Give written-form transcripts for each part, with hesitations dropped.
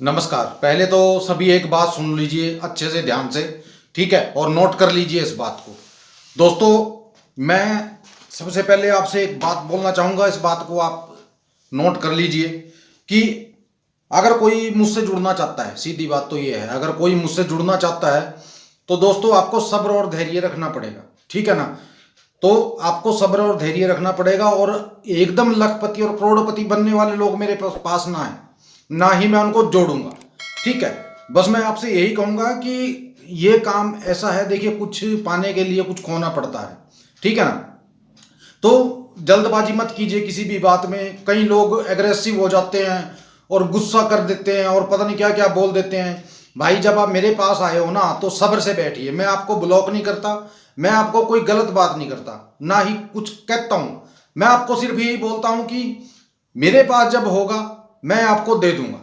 नमस्कार। पहले तो सभी एक बात सुन लीजिए अच्छे से ध्यान से, ठीक है, और नोट कर लीजिए इस बात को। दोस्तों, मैं सबसे पहले आपसे एक बात बोलना चाहूँगा, इस बात को आप नोट कर लीजिए कि अगर कोई मुझसे जुड़ना चाहता है, सीधी बात तो ये है, अगर कोई मुझसे जुड़ना चाहता है तो दोस्तों आपको सब्र और धैर्य रखना पड़ेगा, ठीक है ना। तो आपको सब्र और धैर्य रखना पड़ेगा, और एकदम लखपति और करोड़पति बनने वाले लोग मेरे पास ना है, ना ही मैं उनको जोड़ूंगा, ठीक है। बस मैं आपसे यही कहूंगा कि ये काम ऐसा है, देखिए, कुछ पाने के लिए कुछ खोना पड़ता है, ठीक है ना। तो जल्दबाजी मत कीजिए किसी भी बात में। कई लोग एग्रेसिव हो जाते हैं और गुस्सा कर देते हैं और पता नहीं क्या क्या बोल देते हैं। भाई, जब आप मेरे पास आए हो ना तो सब्र से बैठिए। मैं आपको ब्लॉक नहीं करता, मैं आपको कोई गलत बात नहीं करता, ना ही कुछ कहता हूं। मैं आपको सिर्फ यही बोलता हूं कि मेरे पास जब होगा मैं आपको दे दूंगा,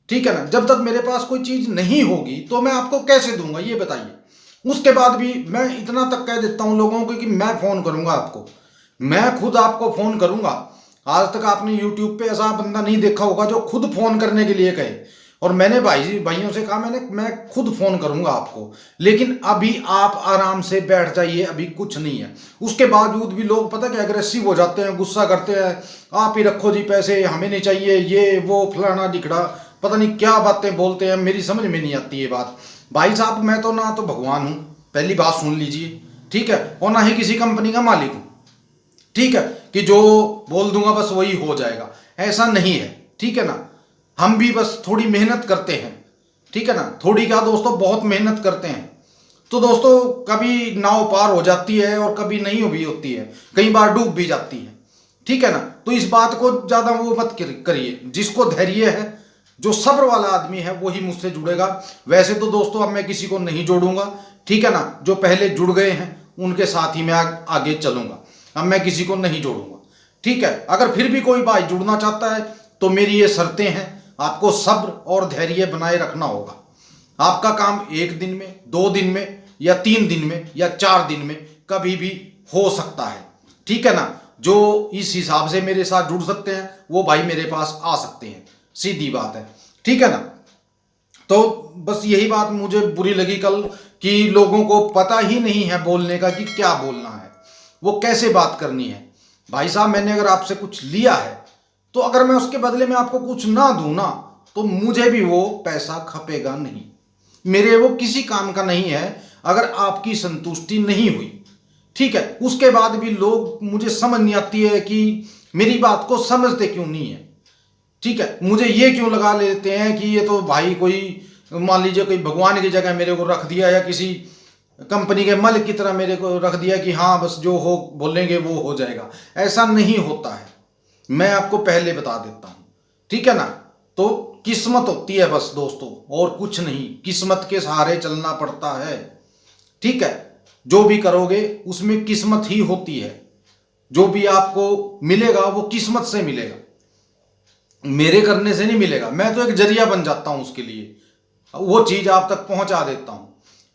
ठीक है ना। जब तक मेरे पास कोई चीज नहीं होगी तो मैं आपको कैसे दूंगा, ये बताइए। उसके बाद भी मैं इतना तक कह देता हूं लोगों को कि मैं फोन करूंगा आपको, मैं खुद आपको फोन करूंगा। आज तक आपने यूट्यूब पे ऐसा बंदा नहीं देखा होगा जो खुद फोन करने के लिए कहे। और मैंने भाइयों से कहा, मैं खुद फोन करूंगा आपको, लेकिन अभी आप आराम से बैठ जाइए, अभी कुछ नहीं है। उसके बावजूद भी लोग पता क्या एग्रेसिव हो जाते हैं, गुस्सा करते हैं, आप ही रखो जी पैसे, हमें नहीं चाहिए, ये वो फलाना दिखड़ा, पता नहीं क्या बातें बोलते हैं, मेरी समझ में नहीं आती ये बात। भाई साहब, मैं तो ना तो भगवान हूं, पहली बात सुन लीजिए, ठीक है, और ना ही किसी कंपनी का मालिक हूं, ठीक है, कि जो बोल दूंगा बस वही हो जाएगा, ऐसा नहीं है, ठीक है ना। हम भी बस थोड़ी मेहनत करते हैं, ठीक है ना। थोड़ी क्या दोस्तों, बहुत मेहनत करते हैं। तो दोस्तों, कभी नाव पार हो जाती है और कभी नहीं भी होती है, कई बार डूब भी जाती है, ठीक है ना। तो इस बात को ज्यादा वो मत करिए। जिसको धैर्य है, जो सब्र वाला आदमी है, वही मुझसे जुड़ेगा। वैसे तो दोस्तों अब मैं किसी को नहीं जोड़ूंगा, ठीक है ना। जो पहले जुड़ गए हैं उनके साथ ही मैं आगे चलूंगा, अब मैं किसी को नहीं जोड़ूंगा, ठीक है। अगर फिर भी कोई भाई जुड़ना चाहता है तो मेरी ये शर्तें हैं, आपको सब्र और धैर्य बनाए रखना होगा। आपका काम 1 दिन में, 2 दिन में, या 3 दिन में, या 4 दिन में कभी भी हो सकता है, ठीक है ना। जो इस हिसाब से मेरे साथ जुड़ सकते हैं वो भाई मेरे पास आ सकते हैं, सीधी बात है, ठीक है ना। तो बस यही बात मुझे बुरी लगी कल, कि लोगों को पता ही नहीं है बोलने का कि क्या बोलना है, वो कैसे बात करनी है। भाई साहब, मैंने अगर आपसे कुछ लिया है तो अगर मैं उसके बदले में आपको कुछ ना दूं ना, तो मुझे भी वो पैसा खपेगा नहीं, मेरे वो किसी काम का नहीं है अगर आपकी संतुष्टि नहीं हुई, ठीक है। उसके बाद भी लोग, मुझे समझ नहीं आती है कि मेरी बात को समझते क्यों नहीं है, ठीक है। मुझे ये क्यों लगा लेते हैं कि ये तो भाई कोई, मान लीजिए कोई भगवान की जगह मेरे को रख दिया, या किसी कंपनी के मालिक की तरह मेरे को रख दिया कि हाँ बस जो हो बोलेंगे वो हो जाएगा। ऐसा नहीं होता है, मैं आपको पहले बता देता हूं, ठीक है ना। तो किस्मत होती है बस दोस्तों, और कुछ नहीं, किस्मत के सहारे चलना पड़ता है, ठीक है। जो भी करोगे उसमें किस्मत ही होती है, जो भी आपको मिलेगा वो किस्मत से मिलेगा, मेरे करने से नहीं मिलेगा। मैं तो एक जरिया बन जाता हूं उसके लिए, वो चीज आप तक पहुंचा देता हूं।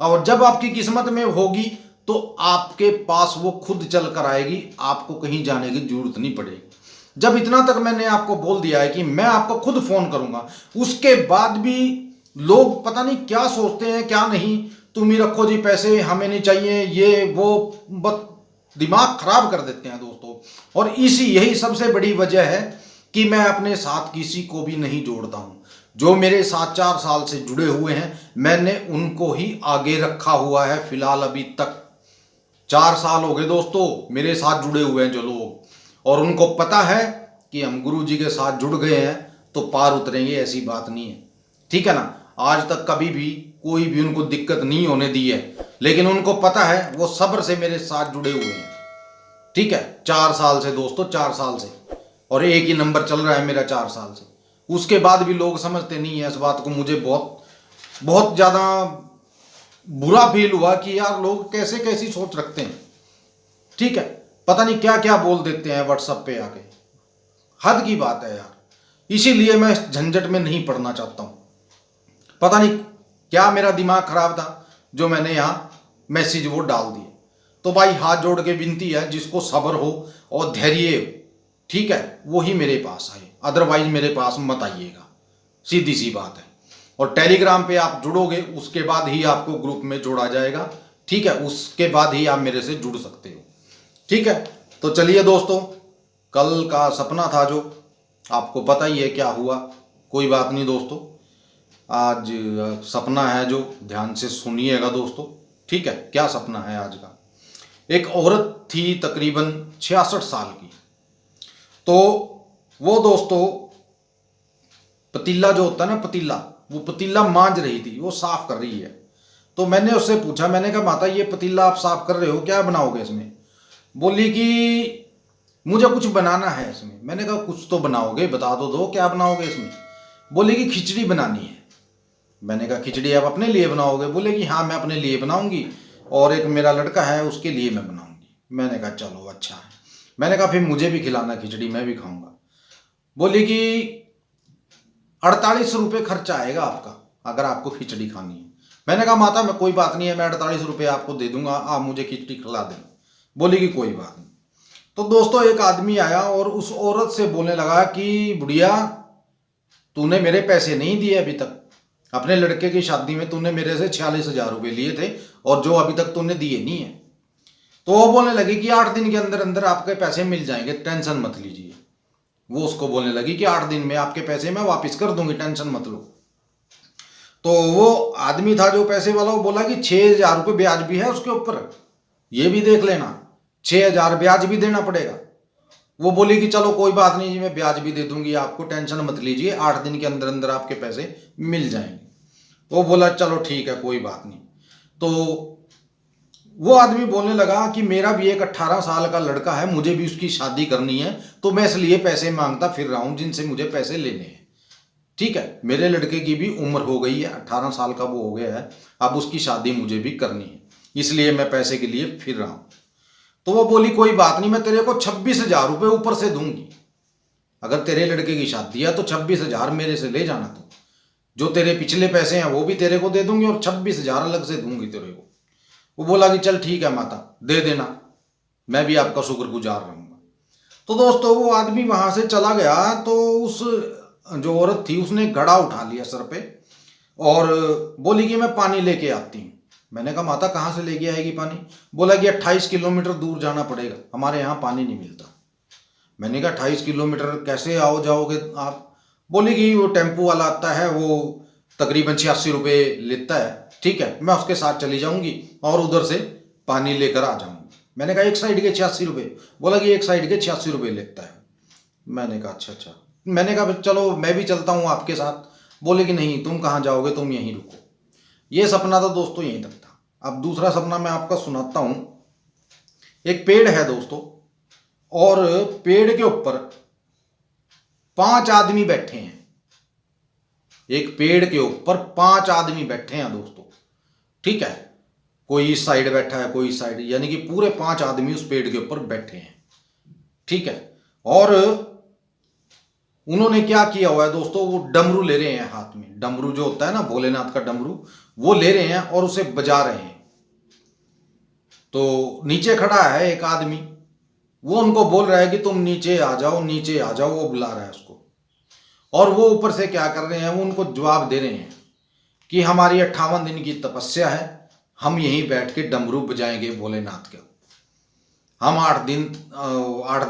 और जब आपकी किस्मत में होगी तो आपके पास वो खुद चल कर आएगी, आपको कहीं जाने की जरूरत नहीं पड़ेगी। जब इतना तक मैंने आपको बोल दिया है कि मैं आपको खुद फोन करूंगा, उसके बाद भी लोग पता नहीं क्या सोचते हैं क्या नहीं, तुम ही रखो जी पैसे, हमें नहीं चाहिए, ये वो, बस दिमाग खराब कर देते हैं दोस्तों। और यही सबसे बड़ी वजह है कि मैं अपने साथ किसी को भी नहीं जोड़ता हूं। जो मेरे साथ 4 साल से जुड़े हुए हैं, मैंने उनको ही आगे रखा हुआ है फिलहाल अभी तक। 4 साल हो गए दोस्तों मेरे साथ जुड़े हुए हैं जो लोग, और उनको पता है कि हम गुरु जी के साथ जुड़ गए हैं तो पार उतरेंगे, ऐसी बात नहीं है, ठीक है ना। आज तक कभी भी कोई भी उनको दिक्कत नहीं होने दी है, लेकिन उनको पता है, वो सब्र से मेरे साथ जुड़े हुए हैं, ठीक है। 4 साल से दोस्तों, 4 साल से, और एक ही नंबर चल रहा है मेरा 4 साल से। उसके बाद भी लोग समझते नहीं है इस बात को। मुझे बहुत बहुत ज्यादा बुरा फील हुआ कि यार लोग कैसे कैसी सोच रखते हैं, ठीक है। पता नहीं क्या क्या बोल देते हैं व्हाट्सएप पे आके, हद की बात है यार। इसीलिए मैं इस झंझट में नहीं पड़ना चाहता हूं। पता नहीं क्या मेरा दिमाग खराब था जो मैंने यहाँ मैसेज वो डाल दिए। तो भाई हाथ जोड़ के विनती है, जिसको सब्र हो और धैर्य हो, ठीक है, वो ही मेरे पास आए, अदरवाइज मेरे पास मत आइएगा, सीधी सी बात है। और टेलीग्राम पे आप जुड़ोगे उसके बाद ही आपको ग्रुप में जोड़ा जाएगा, ठीक है, उसके बाद ही आप मेरे से जुड़ सकते हो, ठीक है। तो चलिए दोस्तों, कल का सपना था जो आपको पता ही है क्या हुआ, कोई बात नहीं दोस्तों। आज सपना है जो ध्यान से सुनिएगा दोस्तों, ठीक है। क्या सपना है आज का? एक औरत थी तकरीबन 66 साल की। तो वो दोस्तों पतीला जो होता है ना, पतीला, वो पतीला मांज रही थी, वो साफ कर रही है। तो मैंने उससे पूछा, मैंने कहा माता ये पतीला आप साफ कर रहे हो, क्या बनाओगे इसमें? बोली कि मुझे कुछ बनाना है इसमें। मैंने कहा कुछ तो बनाओगे, बता तो दो क्या बनाओगे इसमें। बोले कि खिचड़ी बनानी है। मैंने कहा खिचड़ी आप अपने लिए बनाओगे? बोले कि हाँ मैं अपने लिए बनाऊंगी और एक मेरा लड़का है उसके लिए मैं बनाऊंगी। मैंने कहा चलो अच्छा है। मैंने कहा फिर मुझे भी खिलाना खिचड़ी, मैं भी खाऊंगा। बोले कि 48 रुपये खर्चा आएगा आपका अगर आपको खिचड़ी खानी है। मैंने कहा माता मैं कोई बात नहीं है, मैं 48 रुपये आपको दे दूंगा, आप मुझे खिचड़ी खिला देना। बोली कि कोई बात नहीं। तो दोस्तों एक आदमी आया और उस औरत से बोलने लगा कि बुढ़िया तूने मेरे पैसे नहीं दिए अभी तक, अपने लड़के की शादी में तूने मेरे से 46,000 रुपये लिए थे और जो अभी तक तूने दिए नहीं है। तो वो बोलने लगी कि 8 दिन के अंदर अंदर आपके पैसे मिल जाएंगे, टेंशन मत लीजिए। वो उसको बोलने लगी कि 8 दिन में आपके पैसे मैं वापस कर दूंगी, टेंशन मत लो। तो वो आदमी था जो पैसे वाला, वो बोला कि 6,000 रुपये ब्याज भी है उसके ऊपर, ये भी देख लेना, 6,000 ब्याज भी देना पड़ेगा। वो बोली कि चलो कोई बात नहीं जी, मैं ब्याज भी दे दूंगी आपको, टेंशन मत लीजिए, 8 दिन के अंदर अंदर आपके पैसे मिल जाएंगे। वो बोला चलो ठीक है कोई बात नहीं। तो वो आदमी बोलने लगा कि मेरा भी एक 18 साल का लड़का है, मुझे भी उसकी शादी करनी है, तो मैं इसलिए पैसे मांगता फिर रहा हूं जिनसे मुझे पैसे लेने हैं, ठीक है। मेरे लड़के की भी उम्र हो गई है, 18 साल का वो हो गया है, अब उसकी शादी मुझे भी करनी है, इसलिए मैं पैसे के लिए फिर रहा हूं। तो वो बोली कोई बात नहीं, मैं तेरे को 26,000 रुपये ऊपर से दूंगी। अगर तेरे लड़के की शादी है तो 26,000 मेरे से ले जाना, तो जो तेरे पिछले पैसे हैं वो भी तेरे को दे दूंगी और 26,000 अलग से दूंगी तेरे को। वो बोला कि चल ठीक है माता दे देना, मैं भी आपका शुक्रगुजार रहूंगा। तो दोस्तों वो आदमी वहां से चला गया। तो उस जो औरत थी उसने घड़ा उठा लिया सर पे और बोली कि मैं पानी लेके आती हूँ। मैंने कहा माता कहाँ से लेके आएगी पानी? बोला कि 28 किलोमीटर दूर जाना पड़ेगा, हमारे यहाँ पानी नहीं मिलता। मैंने कहा 28 किलोमीटर कैसे आओ जाओगे आप? बोली कि वो टेम्पो वाला आता है, वो तकरीबन 86 रुपये लेता है, ठीक है, मैं उसके साथ चली जाऊंगी और उधर से पानी लेकर आ जाऊंगी। मैंने कहा एक साइड के 86 रुपये? बोला कि एक साइड के 86 रुपये लेता है। मैंने कहा अच्छा अच्छा। मैंने कहा चलो मैं भी चलता हूँ आपके साथ। बोले कि नहीं तुम कहाँ जाओगे, तुम यहीं रुको। ये सपना तो दोस्तों यहीं तक था। अब दूसरा सपना मैं आपका सुनाता हूँ। एक पेड़ है दोस्तों और पेड़ के ऊपर 5 आदमी बैठे हैं। एक पेड़ के ऊपर 5 आदमी बैठे हैं दोस्तों, ठीक है। कोई इस साइड बैठा है, कोई इस साइड, यानी कि पूरे 5 आदमी उस पेड़ के ऊपर बैठे हैं, ठीक है। और उन्होंने क्या किया हुआ है दोस्तों, वो डमरू ले रहे हैं हाथ में। डमरू जो होता है ना भोलेनाथ का डमरू, वो ले रहे हैं और उसे बजा रहे हैं। तो नीचे खड़ा है एक आदमी, वो उनको बोल रहा है कि तुम नीचे आ जाओ, नीचे आ जाओ, वो बुला रहा है उसको। और वो ऊपर से क्या कर रहे हैं, वो उनको जवाब दे रहे हैं कि हमारी 58 दिन की तपस्या है, हम यहीं बैठ के डमरू बजाएंगे भोलेनाथ के। हम 58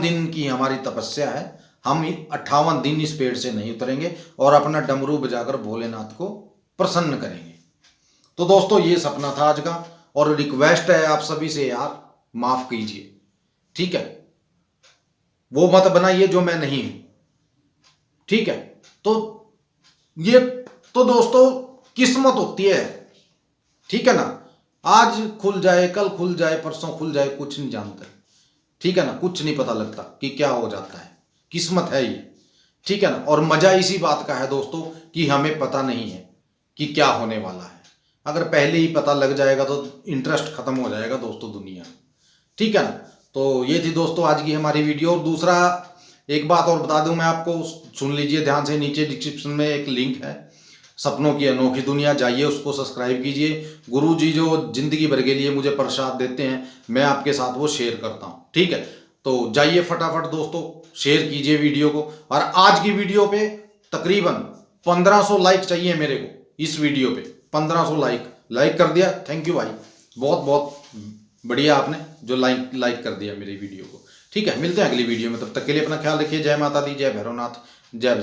दिन की हमारी तपस्या है, हम 58 दिन इस पेड़ से नहीं उतरेंगे और अपना डमरू बजाकर भोलेनाथ को प्रसन्न करेंगे। तो दोस्तों ये सपना था आज का, और रिक्वेस्ट है आप सभी से यार माफ कीजिए, ठीक है। वो मत बनाइए जो मैं नहीं हूं, ठीक है। तो ये तो दोस्तों किस्मत होती है, ठीक है ना। आज खुल जाए, कल खुल जाए, परसों खुल जाए, कुछ नहीं जानते, ठीक है ना। कुछ नहीं पता लगता कि क्या हो जाता है, किस्मत है ये, ठीक है ना। और मजा इसी बात का है दोस्तों कि हमें पता नहीं है कि क्या होने वाला है। अगर पहले ही पता लग जाएगा तो इंटरेस्ट खत्म हो जाएगा दोस्तों दुनिया, ठीक है ना। तो ये थी दोस्तों आज की हमारी वीडियो। और दूसरा एक बात और बता दूं मैं आपको, सुन लीजिए ध्यान से, नीचे डिस्क्रिप्शन में एक लिंक है, सपनों की अनोखी दुनिया, जाइए उसको सब्सक्राइब कीजिए। गुरु जी जो जिंदगी भर के लिए मुझे प्रसाद देते हैं, मैं आपके साथ वो शेयर करता हूँ, ठीक है। तो जाइए फटाफट दोस्तों, शेयर कीजिए वीडियो को। और आज की वीडियो पे तकरीबन 1500 लाइक चाहिए मेरे को। इस वीडियो पे 1500 लाइक कर दिया, थैंक यू भाई, बहुत बहुत बढ़िया आपने जो लाइक कर दिया मेरी वीडियो को। ठीक है, मिलते हैं अगली वीडियो में, तब तक के लिए अपना ख्याल रखिए। जय माता दी, जय भैरवनाथ, जय